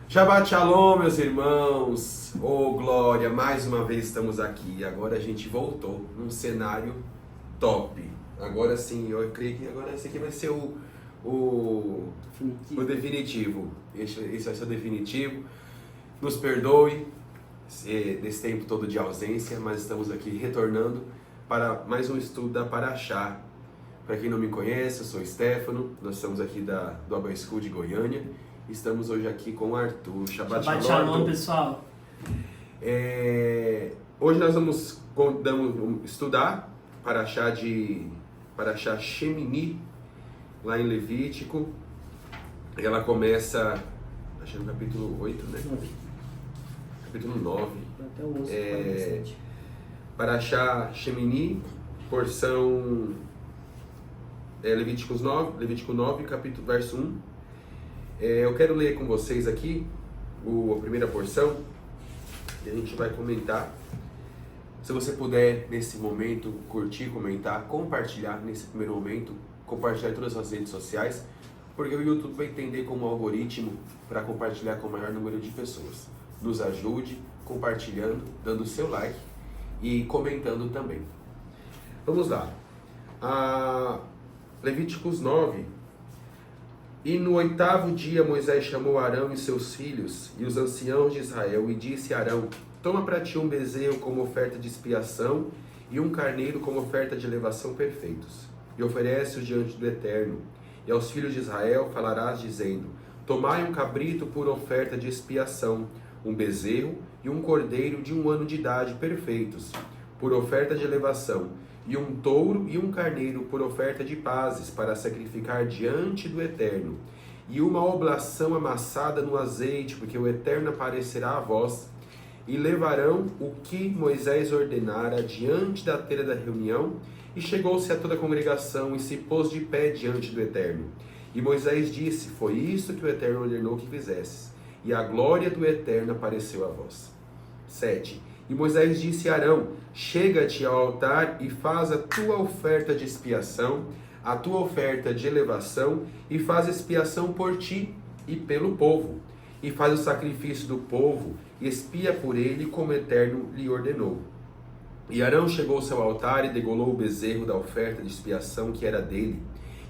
Shabbat Shalom, meus irmãos! Oh, glória! Mais uma vez estamos aqui. Agora a gente voltou num cenário top. Agora sim, eu creio que agora esse aqui vai ser o definitivo. Esse vai ser o definitivo. Nos perdoe desse tempo todo de ausência, mas estamos aqui retornando para mais um estudo da Parashá. Para quem não me conhece, eu sou Stefano, nós estamos aqui do Abba School de Goiânia. Estamos hoje aqui com o Arthur. Shabbat Shalom, pessoal. Hoje nós vamos estudar Parashá Shemini, lá em Levítico. Ela começa, acho que no capítulo 8, né? Capítulo 9. Até o 11, Parashá Shemini, porção Levítico 9, capítulo, verso 1. Eu quero ler com vocês aqui a primeira porção e a gente vai comentar. Se você puder, nesse momento, curtir, comentar, compartilhar nesse primeiro momento, compartilhar em todas as redes sociais, porque o YouTube vai entender como algoritmo para compartilhar com o maior número de pessoas. Nos ajude compartilhando, dando o seu like e comentando também. Vamos lá. Levíticos 9. E no 8º dia Moisés chamou Arão e seus filhos e os anciãos de Israel e disse a Arão: toma para ti um bezerro como oferta de expiação e um carneiro como oferta de elevação perfeitos, e oferece-os diante do Eterno. E aos filhos de Israel falarás dizendo: tomai um cabrito por oferta de expiação, um bezerro e um cordeiro de 1 ano de idade perfeitos, por oferta de elevação, e um touro e um carneiro por oferta de pazes, para sacrificar diante do Eterno, e uma oblação amassada no azeite, porque o Eterno aparecerá a vós. E levarão o que Moisés ordenara diante da tenda da reunião, e chegou-se a toda a congregação, e se pôs de pé diante do Eterno. E Moisés disse: foi isso que o Eterno ordenou que fizesses, e a glória do Eterno apareceu a vós. 7. E Moisés disse a Arão: chega-te ao altar e faz a tua oferta de expiação, a tua oferta de elevação, e faz expiação por ti e pelo povo. E faz o sacrifício do povo, e expia por ele como o Eterno lhe ordenou. E Arão chegou-se ao altar e degolou o bezerro da oferta de expiação que era dele.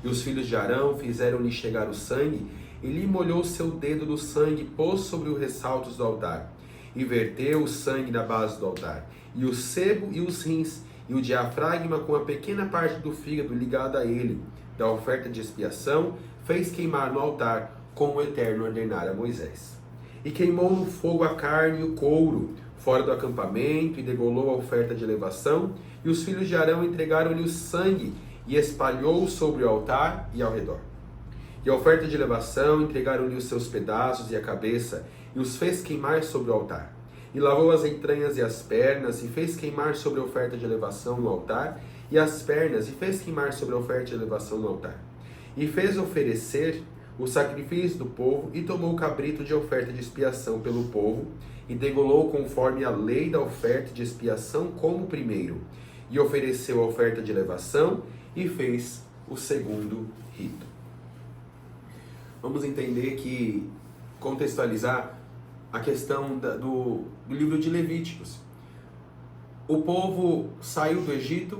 E os filhos de Arão fizeram-lhe chegar o sangue, e lhe molhou seu dedo no sangue, pôs sobre os ressaltos do altar. E verteu o sangue na base do altar, e o sebo e os rins, e o diafragma com a pequena parte do fígado ligada a ele, da oferta de expiação, fez queimar no altar, como o Eterno ordenara a Moisés. E queimou no fogo a carne e o couro, fora do acampamento, e degolou a oferta de elevação, e os filhos de Arão entregaram-lhe o sangue, e espalhou sobre o altar e ao redor. E a oferta de elevação entregaram-lhe os seus pedaços e a cabeça, e os fez queimar sobre o altar. E lavou as entranhas e as pernas, e fez queimar sobre a oferta de elevação no altar, e as pernas, e fez queimar sobre a oferta de elevação no altar. E fez oferecer o sacrifício do povo, e tomou o cabrito de oferta de expiação pelo povo, e degolou conforme a lei da oferta de expiação como primeiro, e ofereceu a oferta de elevação, e fez o segundo rito. Vamos entender contextualizar a questão do livro de Levíticos. O povo saiu do Egito,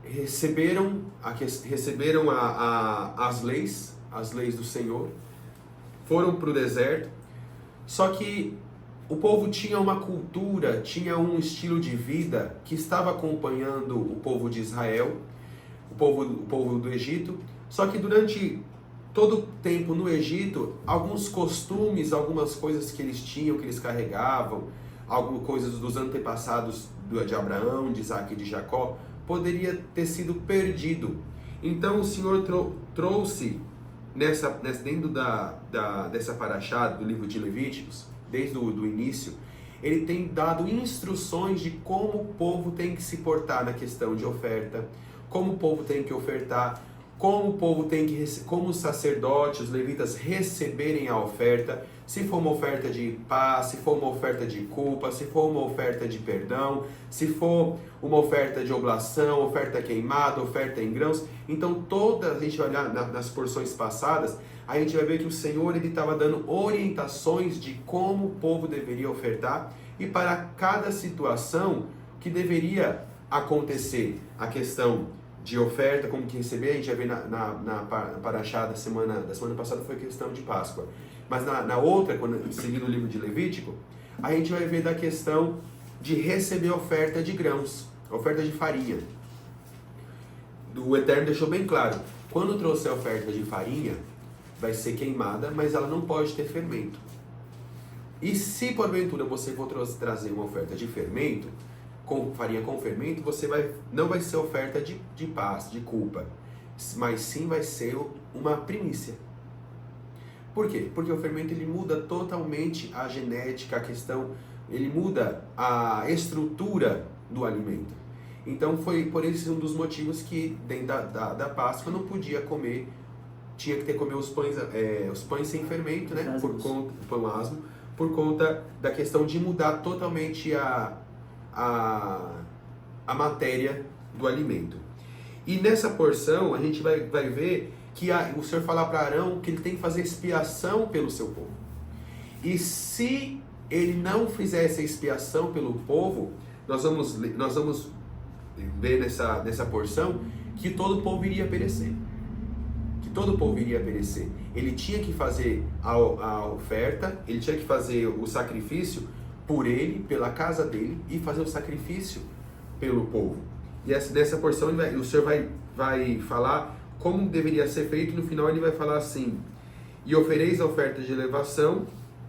receberam as leis do Senhor, foram para o deserto, só que o povo tinha uma cultura, tinha um estilo de vida que estava acompanhando o povo de Israel, o povo do Egito, só que durante todo o tempo no Egito, alguns costumes, algumas coisas que eles tinham, que eles carregavam, algumas coisas dos antepassados de Abraão, de Isaac e de Jacó, poderia ter sido perdido. Então o Senhor trouxe, dentro dessa parashá do livro de Levíticos, desde o início, ele tem dado instruções de como o povo tem que se portar na questão de oferta, como o povo tem que ofertar, como o povo tem que, como os sacerdotes, os levitas receberem a oferta, se for uma oferta de paz, se for uma oferta de culpa, se for uma oferta de perdão, se for uma oferta de oblação, oferta queimada, oferta em grãos. Então a gente vai olhar nas porções passadas, a gente vai ver que o Senhor estava dando orientações de como o povo deveria ofertar e para cada situação que deveria acontecer. A questão de oferta, como que receber, a gente já vê na paraxá da semana passada foi questão de Páscoa. Mas na outra, quando seguindo o livro de Levítico, a gente vai ver da questão de receber oferta de grãos, oferta de farinha. O Eterno deixou bem claro, quando trouxer a oferta de farinha, vai ser queimada, mas ela não pode ter fermento. E se porventura você for trazer uma oferta de fermento, com farinha com fermento, não vai ser oferta de paz, de culpa, mas sim vai ser uma primícia. Por quê? Porque o fermento ele muda totalmente a genética, a questão, ele muda a estrutura do alimento. Então foi por esse um dos motivos que dentro da Páscoa não podia comer, tinha que comer os pães sem fermento, né? Pão asmo, por conta da questão de mudar totalmente a matéria do alimento. E nessa porção a gente vai ver que o Senhor fala para Arão que ele tem que fazer expiação pelo seu povo. E se ele não fizer essa expiação pelo povo, nós vamos ver nessa porção que todo o povo iria perecer. Que todo o povo iria perecer. Ele tinha que fazer a oferta, ele tinha que fazer o sacrifício por ele, pela casa dele, e fazer o sacrifício pelo povo. E nessa porção o Senhor vai falar como deveria ser feito. No final ele vai falar assim: e ofereis a oferta de elevação,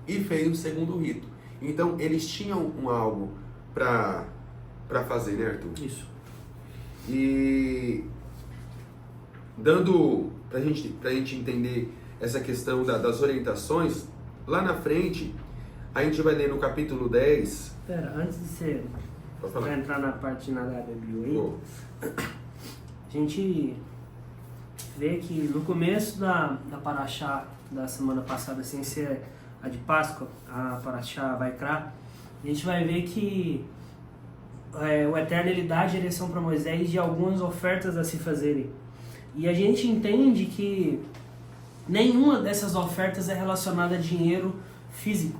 e fez o segundo rito. Então eles tinham algo para fazer, né, Arthur? Isso. E dando pra gente entender essa questão das orientações, lá na frente a gente vai ler no capítulo 10. Pera, antes de você entrar na parte de Nadab e Abiú aí, a gente vê que no começo da paraxá da semana passada, sem ser a de Páscoa, a paraxá Vaikra, a gente vai ver que o Eterno ele dá a direção para Moisés de algumas ofertas a se fazerem. E a gente entende que nenhuma dessas ofertas é relacionada a dinheiro físico.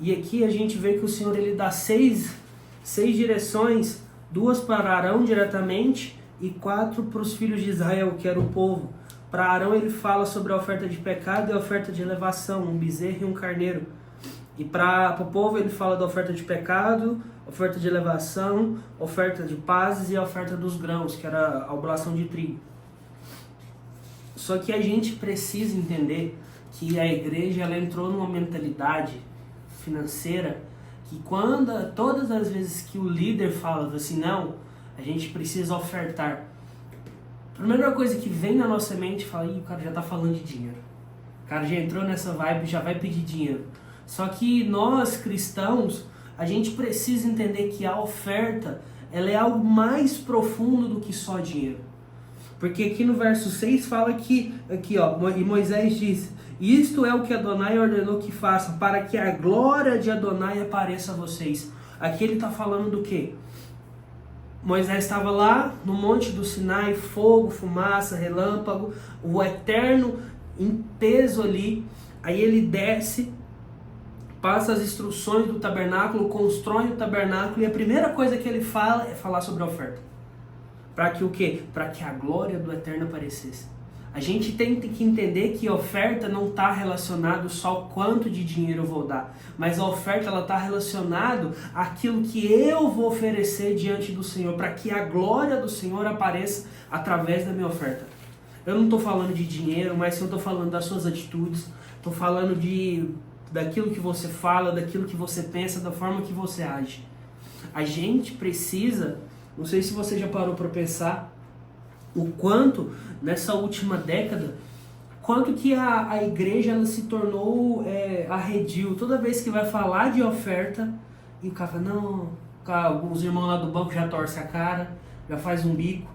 E aqui a gente vê que o Senhor ele dá seis direções, 2 para Arão diretamente e 4 para os filhos de Israel, que era o povo. Para Arão ele fala sobre a oferta de pecado e a oferta de elevação, um bezerro e um carneiro. E para o povo ele fala da oferta de pecado, oferta de elevação, oferta de pazes e a oferta dos grãos, que era a oblação de trigo. Só que a gente precisa entender que a igreja ela entrou numa mentalidade financeira que todas as vezes que o líder fala assim, não, a gente precisa ofertar, a primeira coisa que vem na nossa mente fala, o cara já tá falando de dinheiro, o cara já entrou nessa vibe, já vai pedir dinheiro. Só que nós cristãos, a gente precisa entender que a oferta ela é algo mais profundo do que só dinheiro. Porque aqui no verso 6 fala que, e Moisés disse, isto é o que Adonai ordenou que façam, para que a glória de Adonai apareça a vocês. Aqui ele está falando do quê? Moisés estava lá no monte do Sinai, fogo, fumaça, relâmpago, o Eterno em peso ali, aí ele desce, passa as instruções do tabernáculo, constrói o tabernáculo, e a primeira coisa que ele fala é falar sobre a oferta. Para que o quê? Para que a glória do Eterno aparecesse. A gente tem que entender que a oferta não está relacionado só ao quanto de dinheiro eu vou dar, mas a oferta ela está relacionado àquilo que eu vou oferecer diante do Senhor, para que a glória do Senhor apareça através da minha oferta. Eu não estou falando de dinheiro, mas eu estou falando das suas atitudes, estou falando daquilo que você fala, daquilo que você pensa, da forma que você age. A gente precisa, não sei se você já parou para pensar, o quanto nessa última década, quanto que a igreja ela se tornou arredio. Toda vez que vai falar de oferta, e o cara fala, não, os irmãos lá do banco já torcem a cara, já faz um bico.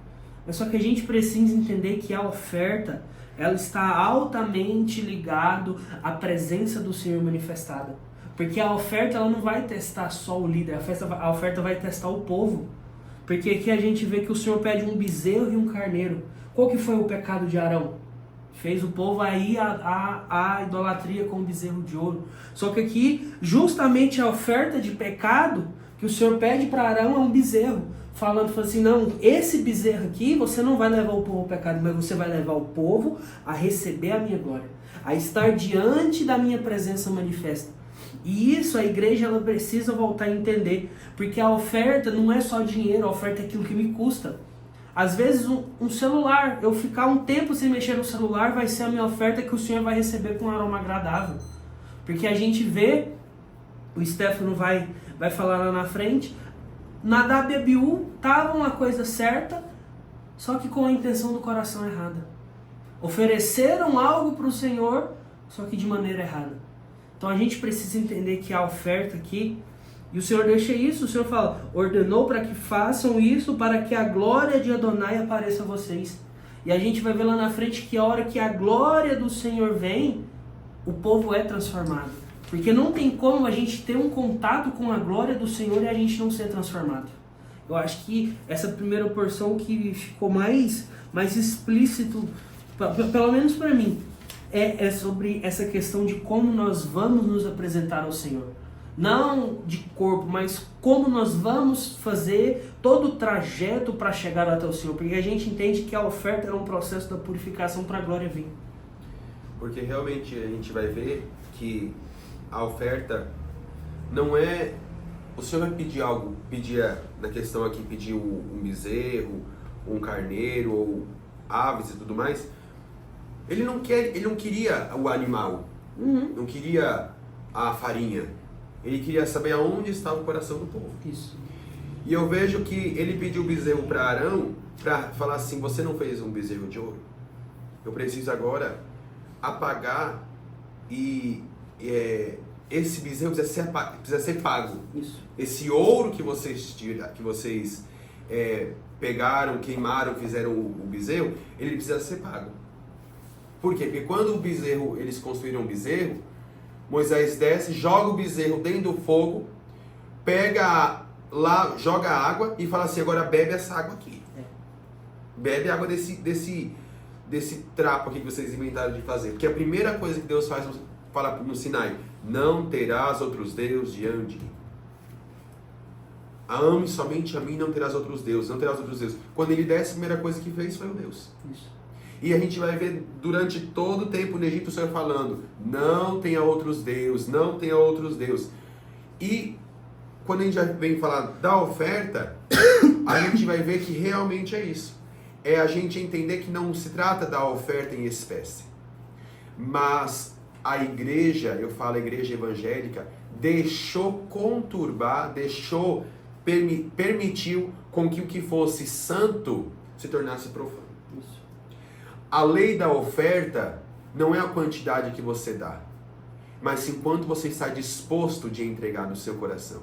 Mas só que a gente precisa entender que a oferta, ela está altamente ligado à presença do Senhor manifestada. Porque a oferta, ela não vai testar só o líder, a oferta vai testar o povo. Porque aqui a gente vê que o Senhor pede um bezerro e um carneiro. Qual que foi o pecado de Arão? Fez o povo aí a idolatria com o bezerro de ouro. Só que aqui, justamente a oferta de pecado que o Senhor pede para Arão é um bezerro. Falando assim, não, esse bezerro aqui, você não vai levar o povo ao pecado, mas você vai levar o povo a receber a minha glória, a estar diante da minha presença manifesta. E isso a igreja ela precisa voltar a entender, porque a oferta não é só dinheiro, a oferta é aquilo que me custa. Às vezes um celular, eu ficar um tempo sem mexer no celular, vai ser a minha oferta que o Senhor vai receber com um aroma agradável. Porque a gente vê, o Stefano vai falar lá na frente, Nadab e Abiú estavam a coisa certa, só que com a intenção do coração errada. Ofereceram algo para o Senhor, só que de maneira errada. Então a gente precisa entender que a oferta aqui, e o Senhor deixa isso, o Senhor fala, ordenou para que façam isso, para que a glória de Adonai apareça a vocês. E a gente vai ver lá na frente que a hora que a glória do Senhor vem, o povo é transformado. Porque não tem como a gente ter um contato com a glória do Senhor e a gente não ser transformado. Eu acho que essa primeira porção que ficou mais explícito, pelo menos para mim, é sobre essa questão de como nós vamos nos apresentar ao Senhor. Não de corpo, mas como nós vamos fazer todo o trajeto para chegar até o Senhor. Porque a gente entende que a oferta é um processo da purificação para a glória vir. Porque realmente a gente vai ver que a oferta não é... O Senhor vai pedir algo, na questão aqui, pedir um bezerro, um carneiro, ou aves e tudo mais. Ele não queria o animal, não queria a farinha. Ele queria saber aonde estava o coração do povo. Isso. E eu vejo que ele pediu o bezerro para Arão, para falar assim, você não fez um bezerro de ouro? Eu preciso agora apagar e esse bezerro precisa ser pago. Isso. Esse ouro que vocês pegaram, queimaram, fizeram o bezerro, ele precisa ser pago. Por quê? Porque quando eles construíram o bezerro, Moisés desce, joga o bezerro dentro do fogo, pega lá, joga água e fala assim, agora bebe essa água aqui. Bebe a água desse trapo aqui que vocês inventaram de fazer. Porque a primeira coisa que Deus fala no Sinai, não terás outros deuses diante de mim. Ame somente a mim, não terás outros deuses, não terás outros deuses. Quando ele desce, a primeira coisa que fez foi o Deus. Isso. E a gente vai ver durante todo o tempo no Egito o Senhor falando, não tenha outros deuses, não tenha outros deuses. E quando a gente vem falar da oferta, a gente vai ver que realmente é isso. É a gente entender que não se trata da oferta em espécie. Mas a igreja, eu falo a igreja evangélica, deixou conturbar, permitiu com que o que fosse santo se tornasse profano. Isso. A lei da oferta não é a quantidade que você dá, mas sim quanto você está disposto de entregar no seu coração.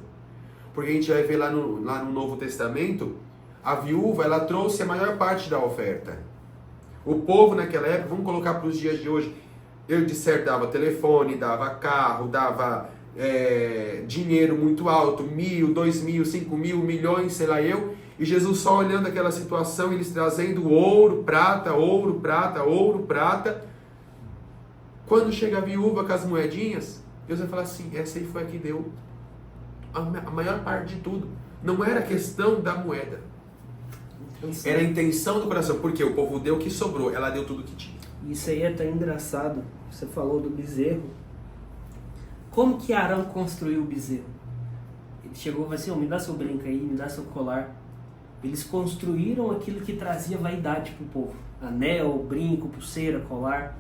Porque a gente vai ver lá no Novo Testamento, a viúva, ela trouxe a maior parte da oferta. O povo naquela época, vamos colocar para os dias de hoje, eu disser dava telefone, dava carro, dava dinheiro muito alto, 1.000, 2.000, 5.000, milhões, sei lá eu, e Jesus só olhando aquela situação, eles trazendo ouro, prata, ouro, prata, ouro, prata. Quando chega a viúva com as moedinhas, Deus vai falar assim, essa aí foi a que deu a maior parte de tudo. Não era questão da moeda. Era a intenção do coração, porque o povo deu o que sobrou, ela deu tudo o que tinha. Isso aí é tão engraçado. Você falou do bezerro. Como que Arão construiu o bezerro? Ele chegou e falou assim, me dá seu brinco aí, me dá seu colar. Eles construíram aquilo que trazia vaidade para o povo. Anel, brinco, pulseira, colar.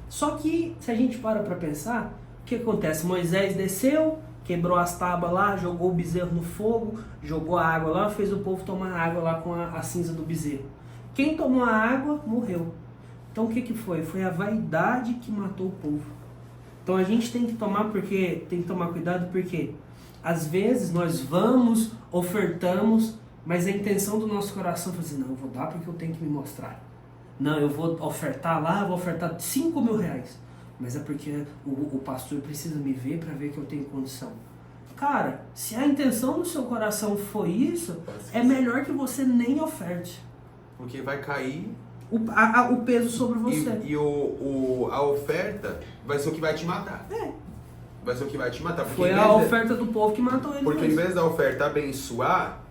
Só que, se a gente para pensar, o que acontece? Moisés desceu, quebrou as tábuas lá, jogou o bezerro no fogo, jogou a água lá, fez o povo tomar água lá com a cinza do bezerro. Quem tomou a água, morreu. Então o que foi? Foi a vaidade que matou o povo. Então a gente tem que tomar cuidado porque às vezes nós ofertamos, Mas a intenção do nosso coração foi assim, não, eu vou dar porque eu tenho que me mostrar. Não, eu vou ofertar lá, eu vou ofertar 5 mil reais. Mas é porque o pastor precisa me ver para ver que eu tenho condição. Cara, se a intenção do seu coração foi isso, é melhor que você nem oferte. Porque vai cair o peso sobre você. E a oferta vai ser o que vai te matar. Vai ser o que vai te matar. Foi a oferta do povo que matou ele. Porque em vez da oferta abençoar,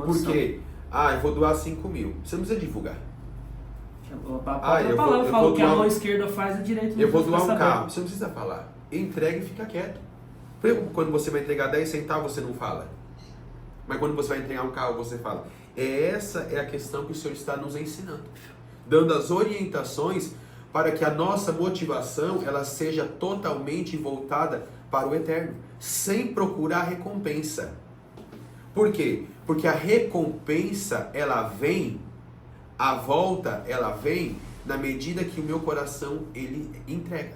porque, eu vou doar 5 mil. Você não precisa divulgar. A palavra fala o que a mão esquerda faz, a direita não. Eu vou doar um carro. Você não precisa falar. Entrega e fica quieto. Quando você vai entregar 10 centavos, você não fala. Mas quando você vai entregar um carro, você fala. Essa é a questão que o Senhor está nos ensinando. Dando as orientações para que a nossa motivação ela seja totalmente voltada para o eterno. Sem procurar recompensa. Por quê? Porque a recompensa, ela vem, a volta, ela vem na medida que o meu coração, ele entrega.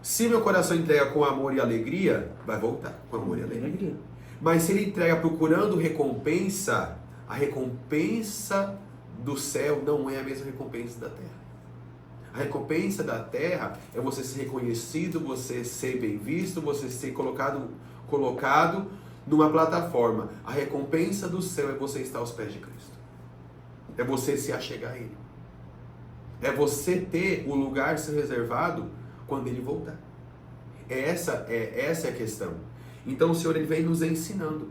Se meu coração entrega com amor e alegria, vai voltar com amor e alegria. Mas se ele entrega procurando recompensa, a recompensa do céu não é a mesma recompensa da terra. A recompensa da terra é você ser reconhecido, você ser bem visto, você ser colocado numa plataforma. A recompensa do céu é você estar aos pés de Cristo. É você se achegar a Ele. É você ter o lugar seu reservado quando Ele voltar. Essa é a questão. Então o Senhor ele vem nos ensinando.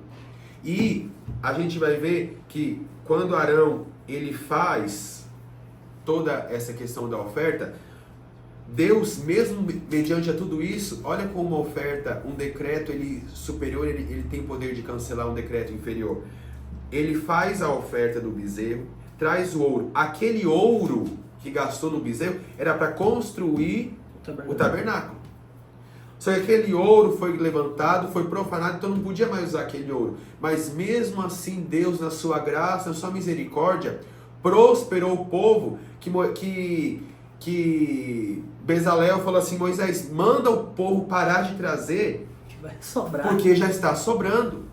E a gente vai ver que quando Arão ele faz toda essa questão da oferta, Deus, mesmo mediante a tudo isso, olha como uma oferta, um decreto ele superior, ele tem poder de cancelar um decreto inferior. Ele faz a oferta do bezerro, traz o ouro. Aquele ouro que gastou no bezerro era para construir o tabernáculo. Só que aquele ouro foi levantado, foi profanado, então não podia mais usar aquele ouro. Mas mesmo assim, Deus, na sua graça, na sua misericórdia, prosperou o povo que Bezalel falou assim, Moisés, manda o povo parar de trazer, vai sobrar. Porque já está sobrando.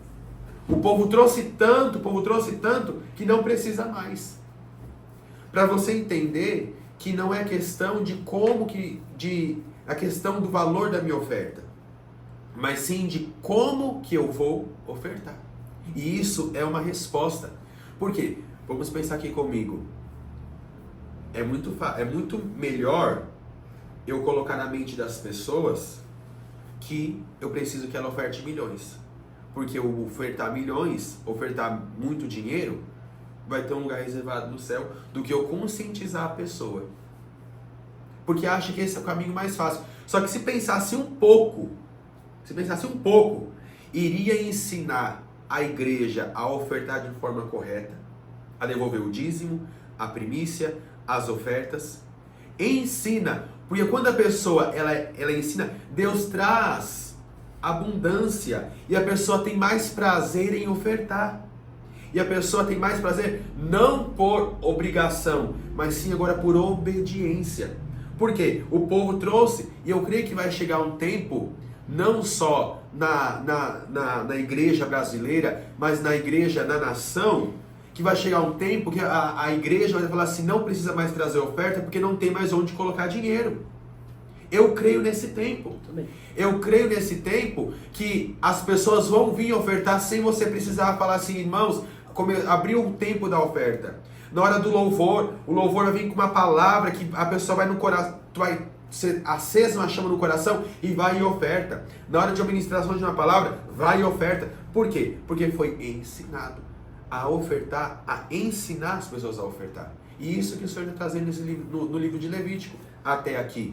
O povo trouxe tanto que não precisa mais. Para você entender que não é questão a questão do valor da minha oferta, mas sim de como que eu vou ofertar. E isso é uma resposta. Por quê? Vamos pensar aqui comigo. É muito melhor eu colocar na mente das pessoas que eu preciso que ela oferte milhões. Porque eu ofertar milhões, ofertar muito dinheiro, vai ter um lugar reservado no céu, do que eu conscientizar a pessoa. Porque acha que esse é o caminho mais fácil. Só que se pensasse um pouco, iria ensinar a igreja a ofertar de forma correta, a devolver o dízimo, a primícia, as ofertas. Ensina, porque quando a pessoa ela ensina, Deus traz abundância e a pessoa tem mais prazer em ofertar. E a pessoa tem mais prazer não por obrigação, mas sim agora por obediência. Por quê? O povo trouxe, e eu creio que vai chegar um tempo, não só na igreja brasileira, mas na igreja, na nação, que vai chegar um tempo que a igreja vai falar assim, não precisa mais trazer oferta, porque não tem mais onde colocar dinheiro. Eu creio nesse tempo. Eu creio nesse tempo que as pessoas vão vir ofertar sem você precisar falar assim, irmãos, abriu o tempo da oferta. Na hora do louvor, o louvor vai vir com uma palavra que a pessoa vai no coração, vai ser acesa uma chama no coração e vai em oferta. Na hora de administração de uma palavra, vai em oferta. Por quê? Porque foi ensinado a ofertar, a ensinar as pessoas a ofertar. E isso que o Senhor está trazendo nesse livro, no livro de Levítico, até aqui.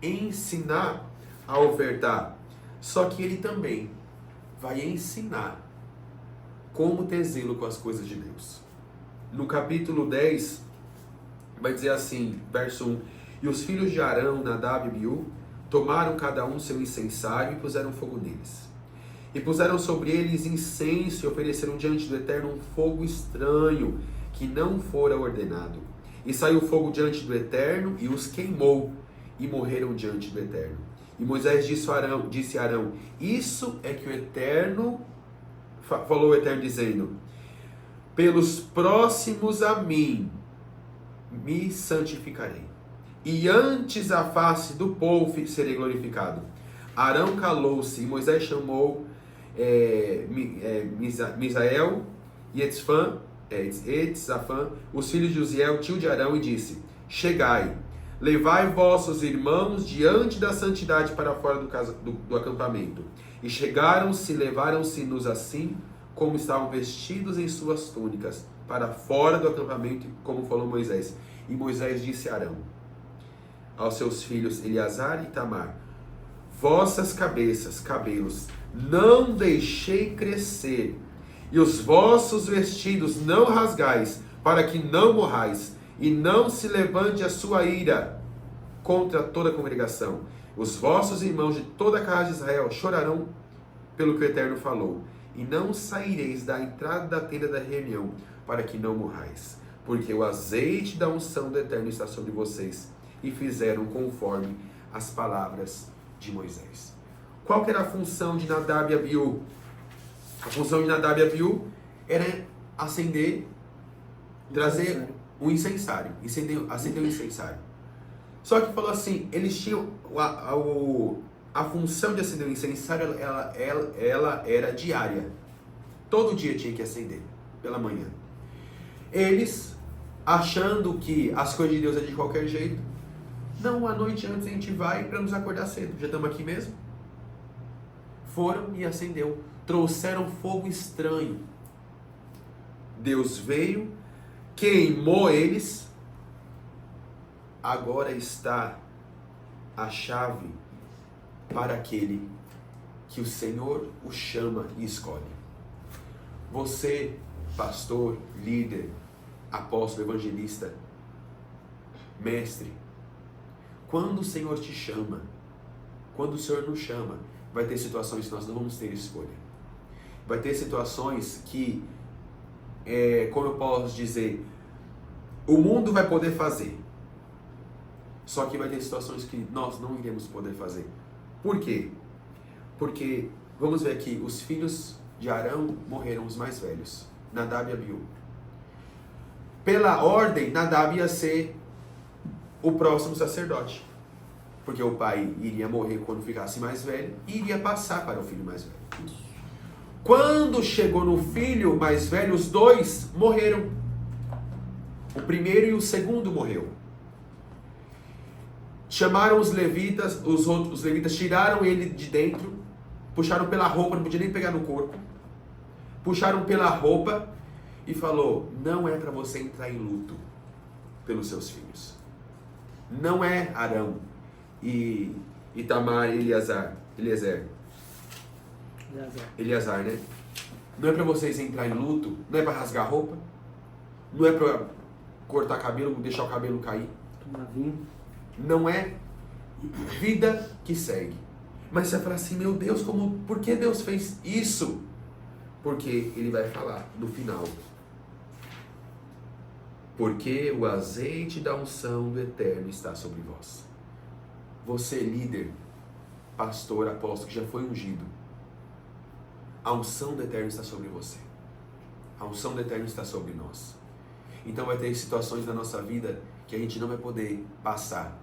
Ensinar a ofertar. Só que ele também vai ensinar como ter zelo com as coisas de Deus. No capítulo 10, vai dizer assim, verso 1, e os filhos de Arão, Nadab e Abiú, tomaram cada um seu incensário e puseram fogo neles. E puseram sobre eles incenso e ofereceram diante do Eterno um fogo estranho, que não fora ordenado. E saiu fogo diante do Eterno e os queimou, e morreram diante do Eterno. E Moisés disse a Arão, isso é que o Eterno, falou o Eterno dizendo, pelos próximos a mim me santificarei, e antes a face do povo serei glorificado. Arão calou-se, e Moisés chamou Misael e Etzafã, os filhos de Uziel, tio de Arão, e disse: chegai, levai vossos irmãos diante da santidade para fora do acampamento. E chegaram-se, levaram-se-nos assim, como estavam vestidos em suas túnicas, para fora do acampamento, como falou Moisés. E Moisés disse a Arão, aos seus filhos Eleazar e Itamar: vossas cabelos, não deixei crescer, e os vossos vestidos não rasgais, para que não morrais, e não se levante a sua ira contra toda a congregação. Os vossos irmãos de toda a casa de Israel chorarão pelo que o Eterno falou, e não saireis da entrada da tenda da reunião, para que não morrais, porque o azeite da unção do Eterno está sobre vocês. E fizeram conforme as palavras de Moisés. Qual que era a função de Nadab e Abiú? A função de Nadab e Abiú era acender, trazer um incensário, acender um incensário. Só que falou assim, eles tinham a função de acender o incensário, ela era diária. Todo dia tinha que acender, pela manhã. Eles, achando que as coisas de Deus é de qualquer jeito, não, a noite antes a gente vai para nos acordar cedo. Já estamos aqui mesmo? Foram e acendeu. Trouxeram fogo estranho. Deus veio, queimou eles. Agora está a chave para aquele que o Senhor o chama e escolhe. Você, pastor, líder, apóstolo, evangelista, mestre, quando o Senhor te chama, quando o Senhor nos chama, vai ter situações que nós não vamos ter escolha. Vai ter situações que, como eu posso dizer, o mundo vai poder fazer. Só que vai ter situações que nós não iremos poder fazer. Por quê? Porque, vamos ver aqui, os filhos de Arão morreram os mais velhos, Nadab e Abiú. Pela ordem, Nadab ia ser o próximo sacerdote, porque o pai iria morrer quando ficasse mais velho e iria passar para o filho mais velho. Quando chegou no filho mais velho, os dois morreram. O primeiro e o segundo morreu. Chamaram os levitas, os levitas tiraram ele de dentro, puxaram pela roupa, não podia nem pegar no corpo, puxaram pela roupa e falou: não é para você entrar em luto pelos seus filhos. Não é Arão e Itamar e Eleazar, né? Não é para vocês entrar em luto, não é para rasgar roupa, não é para cortar cabelo, deixar o cabelo cair. Tomar vinho. Não é vida que segue. Mas você vai falar assim: meu Deus, por que Deus fez isso? Porque ele vai falar no final: porque o azeite da unção do Eterno está sobre vós. Você, líder, pastor, apóstolo, que já foi ungido, a unção do Eterno está sobre você. A unção do Eterno está sobre nós. Então vai ter situações na nossa vida que a gente não vai poder passar.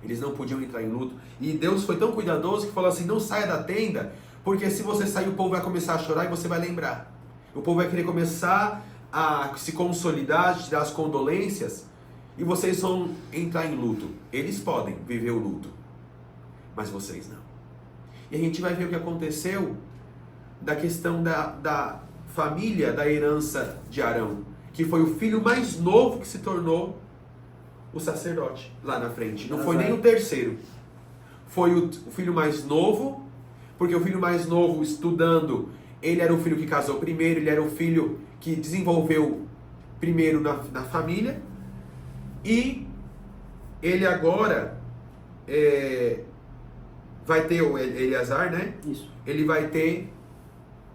Eles não podiam entrar em luto. E Deus foi tão cuidadoso que falou assim: não saia da tenda, porque se você sair o povo vai começar a chorar e você vai lembrar. O povo vai querer começar a se consolidar, te dar as condolências, e vocês vão entrar em luto. Eles podem viver o luto, mas vocês não. E a gente vai ver o que aconteceu da questão da família, da herança de Arão, que foi o filho mais novo que se tornou o sacerdote lá na frente. Não foi nem o terceiro. Foi o filho mais novo, porque o filho mais novo, estudando, ele era o filho que casou primeiro, ele era o filho que desenvolveu primeiro na família, e ele agora vai ter o Eleazar, né? Isso. Ele vai ter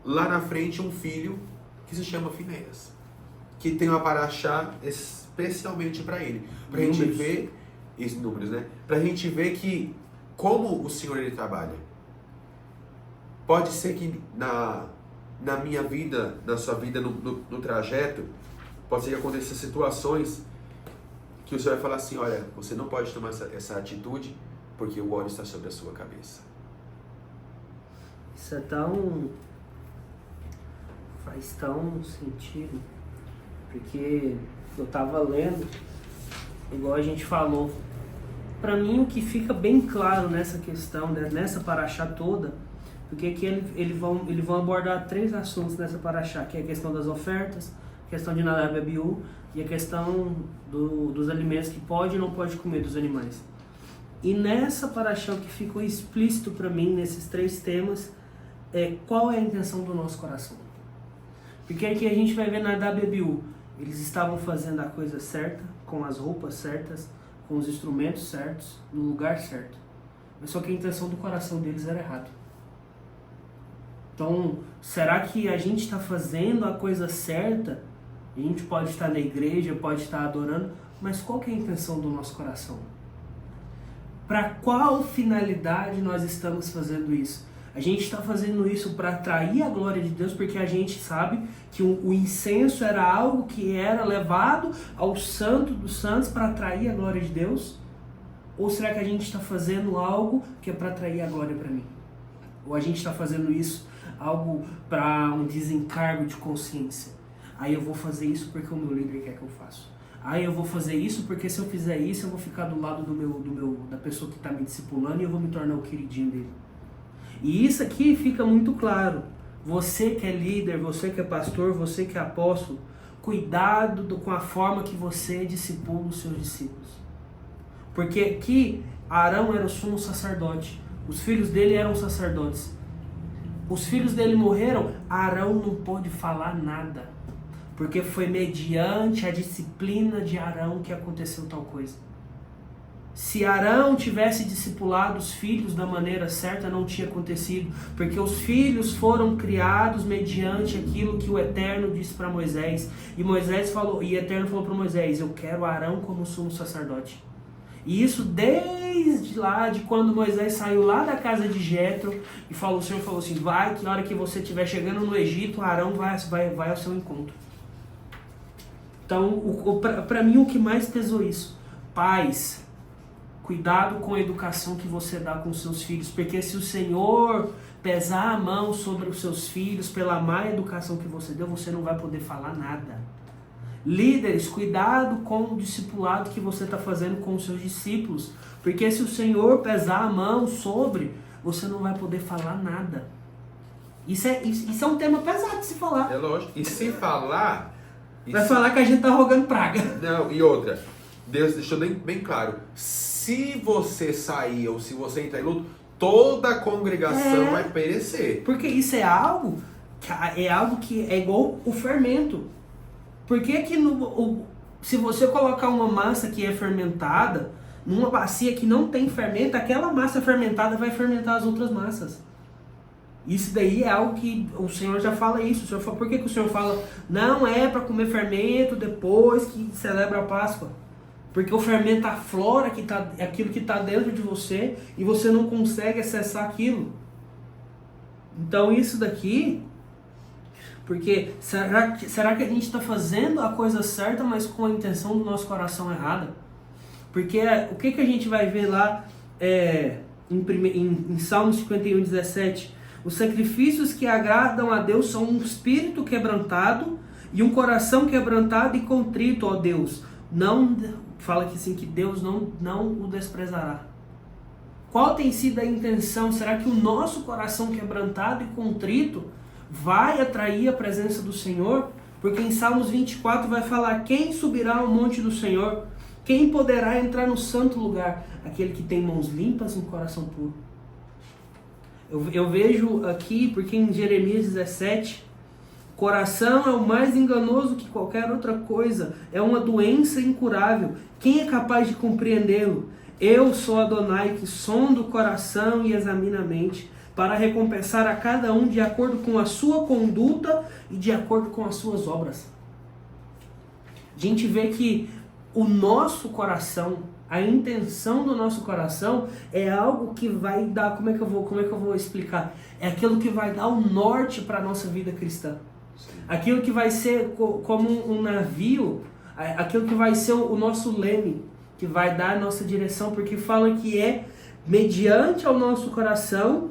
lá na frente um filho que se chama Finéias, que tem uma paraxá especialmente para ele, pra gente ver esses números, né? Pra gente ver que como o Senhor ele trabalha. Pode ser que na minha vida, na sua vida, no trajeto, pode ser que aconteçam situações que o Senhor vai falar assim, olha, você não pode tomar essa atitude porque o óleo está sobre a sua cabeça. Isso é faz tão sentido, porque eu estava lendo, igual a gente falou, para mim o que fica bem claro nessa questão, né, nessa paraxá toda, porque aqui eles vão abordar 3 assuntos nessa paraxá, que é a questão das ofertas, a questão de Nadab e Abiú e a questão dos alimentos que pode e não pode comer dos animais. E nessa paraxá o que ficou explícito para mim nesses 3 temas é qual é a intenção do nosso coração. Porque aqui a gente vai ver Nadab e Abiú, eles estavam fazendo a coisa certa, com as roupas certas, com os instrumentos certos, no lugar certo. Mas só que a intenção do coração deles era errada. Então, será que a gente está fazendo a coisa certa? A gente pode estar na igreja, pode estar adorando, mas qual que é a intenção do nosso coração? Para qual finalidade nós estamos fazendo isso? A gente está fazendo isso para atrair a glória de Deus, porque a gente sabe que o incenso era algo que era levado ao santo dos santos para atrair a glória de Deus? Ou será que a gente está fazendo algo que é para atrair a glória para mim? Ou a gente está fazendo isso algo para um desencargo de consciência? Aí eu vou fazer isso porque o meu líder quer que eu faça. Aí eu vou fazer isso porque se eu fizer isso eu vou ficar do lado da pessoa que está me discipulando e eu vou me tornar o queridinho dele. E isso aqui fica muito claro. Você que é líder, você que é pastor, você que é apóstolo, cuidado com a forma que você discipula os seus discípulos. Porque aqui Arão era o sumo sacerdote, os filhos dele eram sacerdotes. Os filhos dele morreram, Arão não pôde falar nada, porque foi mediante a disciplina de Arão que aconteceu tal coisa. Se Arão tivesse discipulado os filhos da maneira certa, não tinha acontecido, porque os filhos foram criados mediante aquilo que o Eterno disse para Moisés. E Moisés falou, e o Eterno falou para Moisés, eu quero Arão como sumo sacerdote. E isso desde lá, de quando Moisés saiu lá da casa de Jetro, e o Senhor falou assim, vai que na hora que você estiver chegando no Egito, Arão vai ao seu encontro. Então, para mim o que mais pesou isso? Pais, cuidado com a educação que você dá com os seus filhos, porque se o Senhor pesar a mão sobre os seus filhos pela má educação que você deu, você não vai poder falar nada. Líderes, cuidado com o discipulado que você está fazendo com os seus discípulos, porque se o Senhor pesar a mão sobre, você não vai poder falar nada. Isso é um tema pesado de se falar. É lógico. E se falar... Vai falar que a gente está rogando praga. Não, e outra, Deus deixou bem claro, se você sair ou se você entrar em luto, toda a congregação vai perecer. Porque isso é algo que é igual o fermento. Por que se você colocar uma massa que é fermentada numa bacia que não tem fermento, aquela massa fermentada vai fermentar as outras massas. Isso daí é algo que o Senhor já fala isso. O Senhor fala, por que o Senhor fala não é para comer fermento depois que celebra a Páscoa? Porque o fermento aflora aquilo que está dentro de você e você não consegue acessar aquilo. Então isso daqui... Porque será que a gente está fazendo a coisa certa, mas com a intenção do nosso coração errada? Porque o que a gente vai ver lá em Salmo 51, 17? Os sacrifícios que agradam a Deus são um espírito quebrantado e um coração quebrantado e contrito, ó Deus. Não, fala que sim, que Deus não o desprezará. Qual tem sido a intenção? Será que o nosso coração quebrantado e contrito vai atrair a presença do Senhor? Porque em Salmos 24 vai falar, quem subirá ao monte do Senhor? Quem poderá entrar no santo lugar? Aquele que tem mãos limpas e um coração puro. Eu vejo aqui, porque em Jeremias 17, coração é o mais enganoso que qualquer outra coisa, é uma doença incurável. Quem é capaz de compreendê-lo? Eu sou Adonai, que sondo o coração e examina a mente, para recompensar a cada um de acordo com a sua conduta e de acordo com as suas obras. A gente vê que o nosso coração, A intenção do nosso coração é algo que vai dar, como é que eu vou explicar? É aquilo que vai dar o norte para a nossa vida cristã. Sim. Aquilo que vai ser como um navio, aquilo que vai ser o nosso leme, que vai dar a nossa direção, porque fala que é mediante ao nosso coração,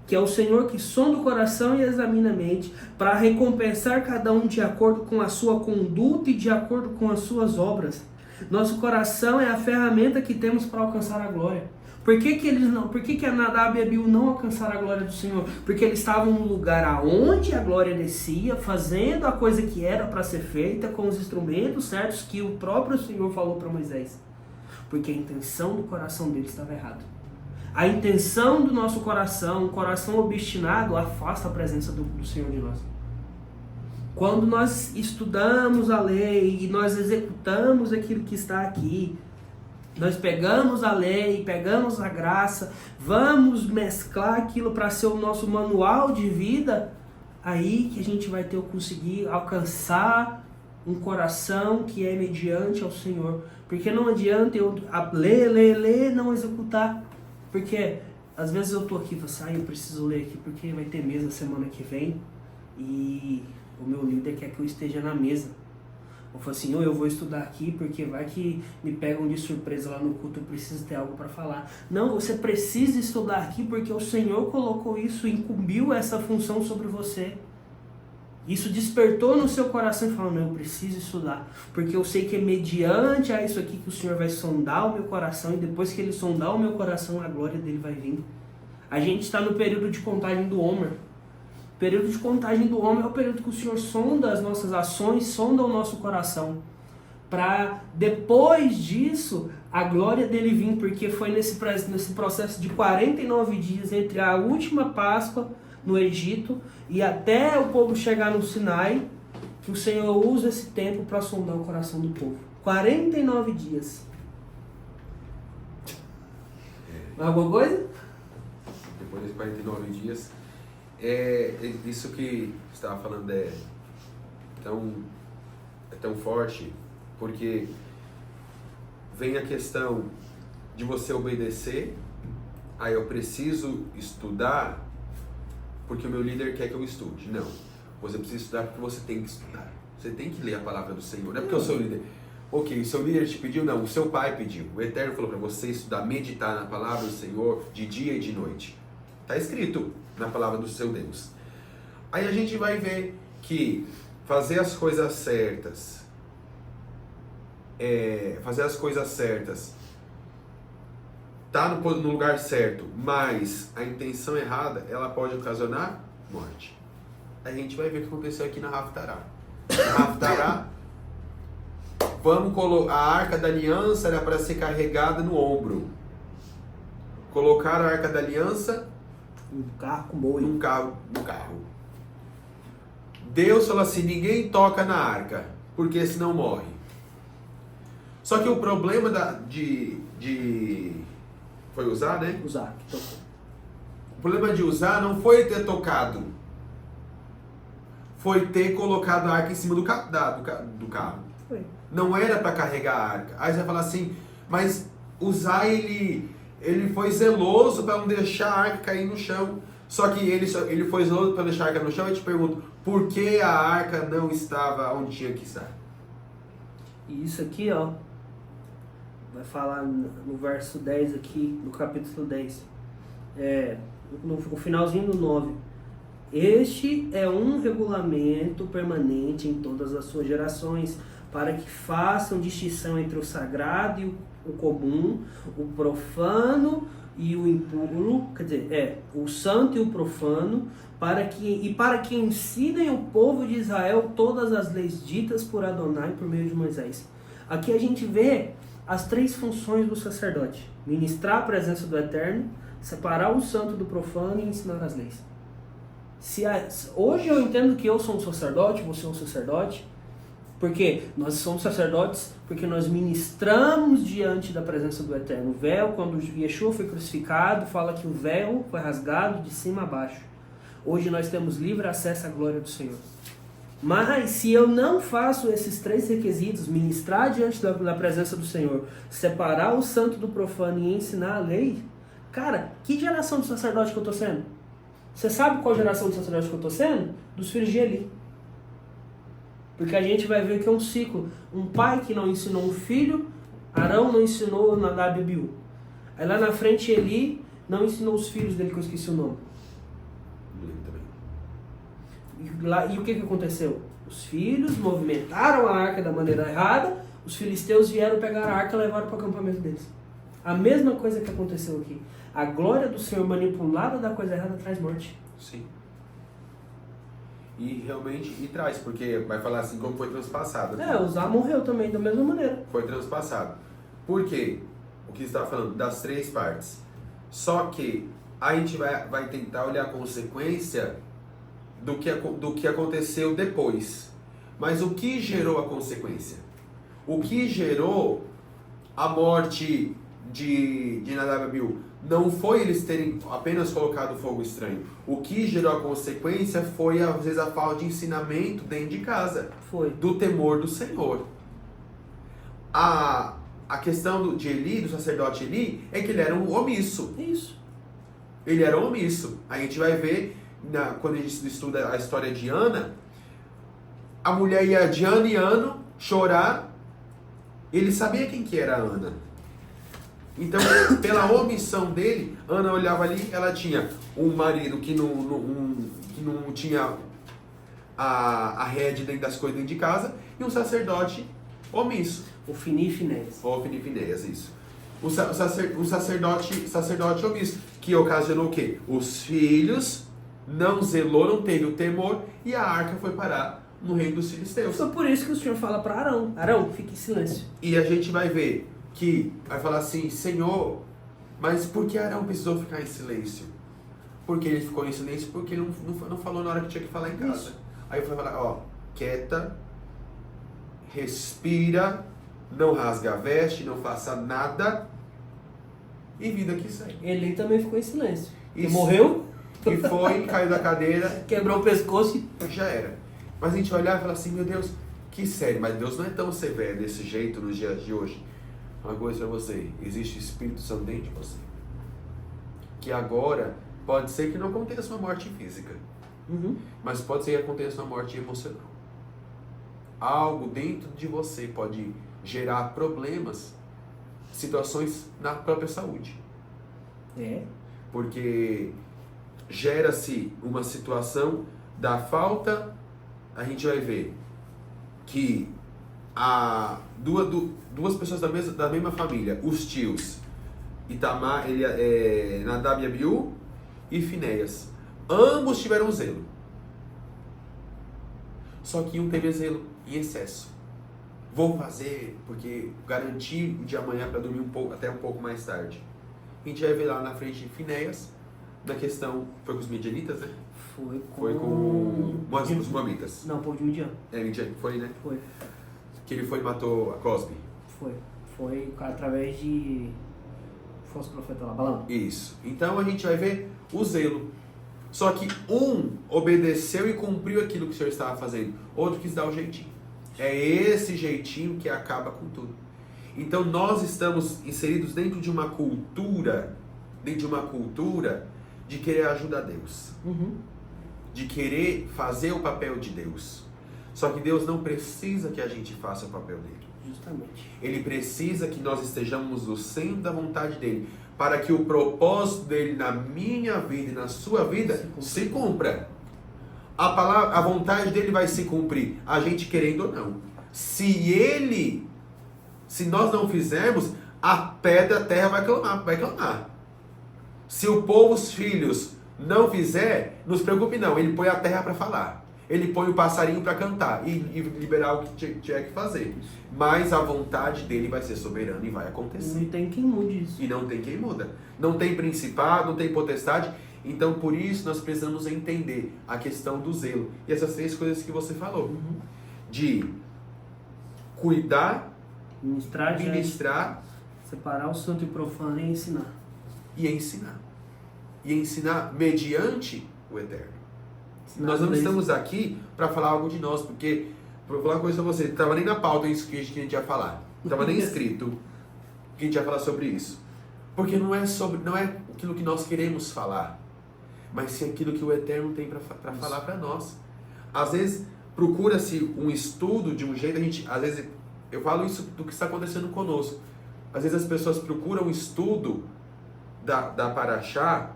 que é o Senhor que sonda o coração e examina a mente, para recompensar cada um de acordo com a sua conduta e de acordo com as suas obras. Nosso coração é a ferramenta que temos para alcançar a glória. Por que a Nadab e Abiú não alcançaram a glória do Senhor? Porque eles estavam no lugar aonde a glória descia, fazendo a coisa que era para ser feita, com os instrumentos certos que o próprio Senhor falou para Moisés. Porque a intenção do coração deles estava errada. A intenção do nosso coração, um coração obstinado, afasta a presença do Senhor de nós. Quando nós estudamos a lei e nós executamos aquilo que está aqui, nós pegamos a lei, pegamos a graça, vamos mesclar aquilo para ser o nosso manual de vida, aí que a gente vai conseguir alcançar um coração que é mediante ao Senhor. Porque não adianta eu ler, não executar. Porque às vezes eu tô aqui e falo assim, eu preciso ler aqui porque vai ter mesa semana que vem e o meu líder quer que eu esteja na mesa. Eu falo assim, eu vou estudar aqui porque vai que me pegam de surpresa lá no culto, eu preciso ter algo para falar. Não, você precisa estudar aqui porque o Senhor colocou isso, incumbiu essa função sobre você. Isso despertou no seu coração e falou, não, eu preciso estudar, porque eu sei que é mediante a isso aqui que o Senhor vai sondar o meu coração, e depois que Ele sondar o meu coração, a glória dele vai vir. A gente está no período de contagem do Homer. O período de contagem do Homer é o período que o Senhor sonda as nossas ações, sonda o nosso coração, para depois disso, a glória dele vir, porque foi nesse processo de 49 dias entre a última Páscoa no Egito e até o povo chegar no Sinai, que o Senhor usa esse tempo para sondar o coração do povo. 49 dias. Alguma coisa? Depois desses 49 dias, isso que você estava falando é tão forte, porque vem a questão de você obedecer, aí eu preciso estudar porque o meu líder quer que eu estude. Não. Você precisa estudar porque você tem que estudar. Você tem que ler a palavra do Senhor. Não é porque o seu líder... Ok, o seu líder te pediu? Não, o seu pai pediu. O Eterno falou para você estudar, meditar na palavra do Senhor de dia e de noite. Está escrito na palavra do seu Deus. Aí a gente vai ver que fazer as coisas certas, tá no lugar certo, mas a intenção errada, ela pode ocasionar morte. A gente vai ver o que aconteceu aqui na Haftarah. Na Haftarah, a Arca da Aliança era para ser carregada no ombro. Colocaram a Arca da Aliança no carro. Deus falou assim, ninguém toca na arca, porque senão morre. Só que o problema foi usar, né? Usar, que tocou. O problema de usar não foi ter tocado. Foi ter colocado a arca em cima do carro. Foi. Não era para carregar a arca. Aí você vai falar assim, mas usar ele foi zeloso para não deixar a arca cair no chão. Só que ele foi zeloso para deixar a arca no chão. Eu te pergunto, por que a arca não estava onde tinha que estar? E isso aqui, ó, vai falar no verso 10 aqui, no capítulo 10. No finalzinho do 9. Este é um regulamento permanente em todas as suas gerações, para que façam distinção entre o sagrado e o comum, o profano e o impuro, quer dizer, o santo e o profano, para que ensinem o povo de Israel todas as leis ditas por Adonai por meio de Moisés. Aqui a gente vê as 3 funções do sacerdote: ministrar a presença do Eterno, separar o santo do profano e ensinar as leis. Hoje eu entendo que eu sou um sacerdote, você é um sacerdote, porque nós somos sacerdotes, porque nós ministramos diante da presença do Eterno. O véu, quando Yeshua foi crucificado, fala que o véu foi rasgado de cima a baixo. Hoje nós temos livre acesso à glória do Senhor. Mas se eu não faço esses 3 requisitos, ministrar diante da presença do Senhor, separar o santo do profano e ensinar a lei, cara, que geração de sacerdote que eu estou sendo? Você sabe qual geração de sacerdote que eu estou sendo? Dos filhos de Eli. Porque a gente vai ver que é um ciclo. Um pai que não ensinou um filho, Arão não ensinou Nadab e Abiú. Aí lá na frente Eli não ensinou os filhos dele, que eu esqueci o nome. E o que aconteceu? Os filhos movimentaram a arca da maneira errada, os filisteus vieram pegar a arca e levaram para o acampamento deles. A mesma coisa que aconteceu aqui. A glória do Senhor manipulada da coisa errada traz morte. Sim. E realmente, traz, porque vai falar assim como foi transpassado. Uzá morreu também da mesma maneira. Foi transpassado. Por quê? O que você está falando? Das 3 partes. Só que a gente vai tentar olhar a consequência do que aconteceu depois. Mas o que gerou a consequência? O que gerou a morte de Nadab e Abiú? Não foi eles terem apenas colocado fogo estranho. O que gerou a consequência foi, às vezes, a falta de ensinamento dentro de casa. Foi. Do temor do Senhor. A questão de Eli, do sacerdote Eli, é que ele era um omisso. Isso. Ele era omisso. A gente vai ver, quando a gente estuda a história de Ana, a mulher ia de ano em ano chorar. Ele sabia quem que era Ana. Então, pela omissão dele, Ana olhava ali, ela tinha um marido que não tinha a rédea dentro das coisas dentro de casa, e um sacerdote omisso. Ofni e Finéias. Ofni e Finéias, isso. O sacerdote omisso, que ocasionou o quê? Os filhos não zelou, não teve o temor, e a arca foi parar no reino dos filisteus. Foi por isso que o Senhor fala para Arão: Arão, fique em silêncio. E a gente vai ver que vai falar assim: Senhor, mas por que Arão precisou ficar em silêncio? Porque ele ficou em silêncio porque ele não falou na hora que tinha que falar em casa. Isso. Aí eu fui falar: quieta, respira, não rasga a veste, não faça nada, e vida que segue. Ele também ficou em silêncio. E morreu? E foi, caiu da cadeira, quebrou o pescoço e já era. Mas a gente vai olhar e falar assim: meu Deus, que sério, mas Deus não é tão severo desse jeito nos dias de hoje. Uma coisa para você: existe o Espírito Santo dentro de você, que agora pode ser que não aconteça uma morte física, mas pode ser que aconteça uma morte emocional. Algo dentro de você pode gerar problemas, situações na própria saúde. Porque gera-se uma situação da falta. A gente vai ver que duas pessoas da mesma família, os tios Itamar, Nadab e Abiú e Finéias, ambos tiveram zelo, só que um teve zelo em excesso. Vou fazer porque garanti o dia amanhã para dormir até um pouco mais tarde. A gente vai ver lá na frente de Finéias, na questão, foi com os midianitas, né? Foi com os moabitas. Não, povo de Midian. Foi, né? Foi. Que ele foi e matou a Cosbe. Foi através de falso profeta lá, Balaão. Isso. Então a gente vai ver o zelo. Só que um obedeceu e cumpriu aquilo que o Senhor estava fazendo. Outro quis dar o jeitinho. É esse jeitinho que acaba com tudo. Então nós estamos inseridos dentro de uma cultura de querer ajudar Deus. De querer fazer o papel de Deus. Só que Deus não precisa que a gente faça o papel dele. Justamente. Ele precisa que nós estejamos no centro da vontade dele, para que o propósito dele na minha vida e na sua vida se cumpra. A vontade dele vai se cumprir, a gente querendo ou não. Se nós não fizermos, a terra vai clamar. Se o povo, os filhos, não fizer, não se preocupe não, ele põe a terra para falar. Ele põe o passarinho para cantar e liberar o que tiver que fazer. Mas a vontade dele vai ser soberana e vai acontecer. Não tem quem mude isso. E não tem quem muda. Não tem principado, não tem potestade. Então, por isso, nós precisamos entender a questão do zelo. E essas 3 coisas que você falou. De cuidar, ministrar, separar o santo e o profano e ensinar. E ensinar mediante o eterno. Nós não estamos aqui para falar algo de nós, porque, vou falar uma coisa pra você, não estava nem na pauta isso que a gente ia falar. Não estava nem escrito que a gente ia falar sobre isso. Porque não é aquilo que nós queremos falar, mas sim aquilo que o Eterno tem para falar para nós. Às vezes, procura-se um estudo de um jeito, às vezes, eu falo isso do que está acontecendo conosco. Às vezes as pessoas procuram um estudo da Paraxá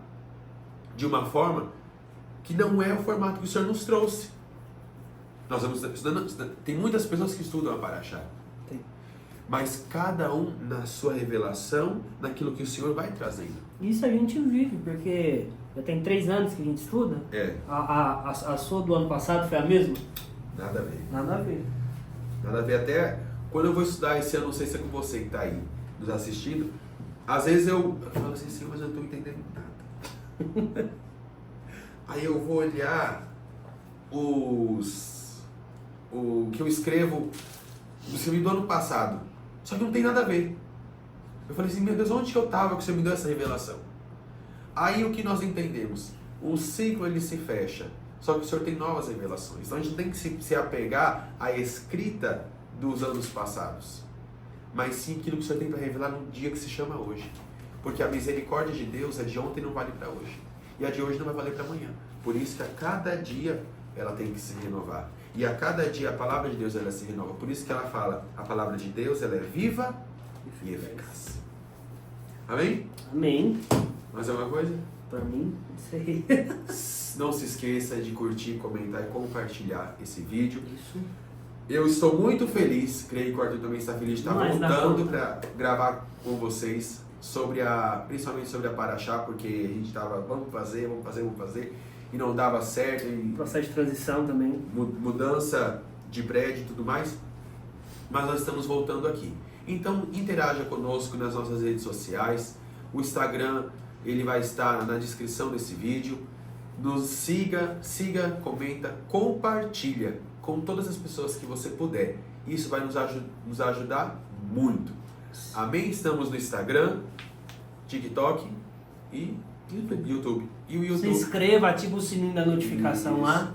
de uma forma que não é o formato que o Senhor nos trouxe. Nós vamos estudando, tem muitas pessoas que estudam a Paraxá. Tem. Mas cada um na sua revelação, naquilo que o Senhor vai trazendo. Isso a gente vive, porque já tem 3 anos que a gente estuda. É. A sua do ano passado foi a mesma? Nada a ver. Nada a ver. Nada a ver. Até quando eu vou estudar esse ano, não sei se é com você que está aí nos assistindo, às vezes eu falo assim, Senhor, mas eu não estou entendendo nada. Aí eu vou olhar o que eu escrevo do ano passado. Só que não tem nada a ver. Eu falei assim, meu Deus, onde que eu estava que você me deu essa revelação? Aí o que nós entendemos? O ciclo ele se fecha. Só que o Senhor tem novas revelações. Então a gente tem que se apegar à escrita dos anos passados. Mas sim aquilo que o Senhor tem para revelar no dia que se chama hoje. Porque a misericórdia de Deus é de ontem não vale para hoje. E a de hoje não vai valer para amanhã. Por isso que a cada dia ela tem que se renovar. E a cada dia a palavra de Deus ela se renova. Por isso que ela fala, a palavra de Deus ela é viva e eficaz. Amém? Amém. Mais alguma coisa? Para mim, sei. Não se esqueça de curtir, comentar e compartilhar esse vídeo. Isso. Eu estou muito feliz, creio que o Arthur também está feliz de estar voltando para gravar com vocês principalmente sobre a Paraxá, porque a gente estava, vamos fazer, e não dava certo. E processo de transição também. Mudança de prédio e tudo mais. Mas nós estamos voltando aqui. Então, interaja conosco nas nossas redes sociais. O Instagram, ele vai estar na descrição desse vídeo. Nos siga, comenta, compartilha com todas as pessoas que você puder. Isso vai nos ajudar muito. Amém? Estamos no Instagram, TikTok e YouTube. E o YouTube. Se inscreva, ativa o sininho da notificação isso. lá.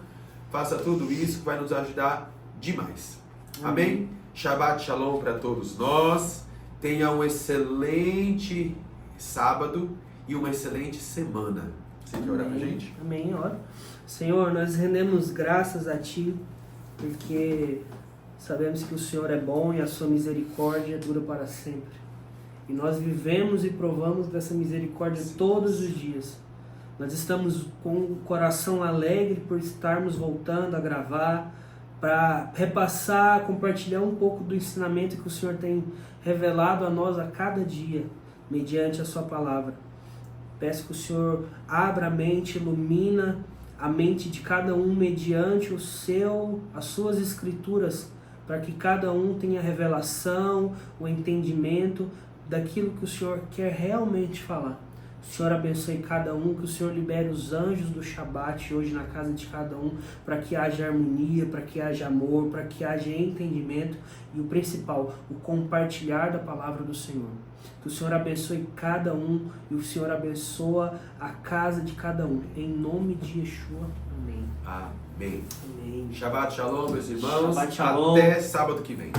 Faça tudo isso que vai nos ajudar demais. Amém? Shabbat Shalom para todos nós. Tenha um excelente sábado e uma excelente semana. Você quer orar pra gente? Amém, ora. Senhor, nós rendemos graças a Ti, porque sabemos que o Senhor é bom e a Sua misericórdia dura para sempre. E nós vivemos e provamos dessa misericórdia todos os dias. Nós estamos com o coração alegre por estarmos voltando a gravar, para repassar, compartilhar um pouco do ensinamento que o Senhor tem revelado a nós a cada dia, mediante a Sua palavra. Peço que o Senhor abra a mente, ilumina a mente de cada um mediante as suas escrituras, para que cada um tenha revelação, o entendimento daquilo que o Senhor quer realmente falar. O Senhor abençoe cada um, que o Senhor libere os anjos do Shabat hoje na casa de cada um, para que haja harmonia, para que haja amor, para que haja entendimento e o principal, o compartilhar da palavra do Senhor. Que o Senhor abençoe cada um e o Senhor abençoa a casa de cada um. Em nome de Yeshua. Amém. Amém. Amém. Shabbat Shalom, meus irmãos. Shabbat Shalom. Até sábado que vem.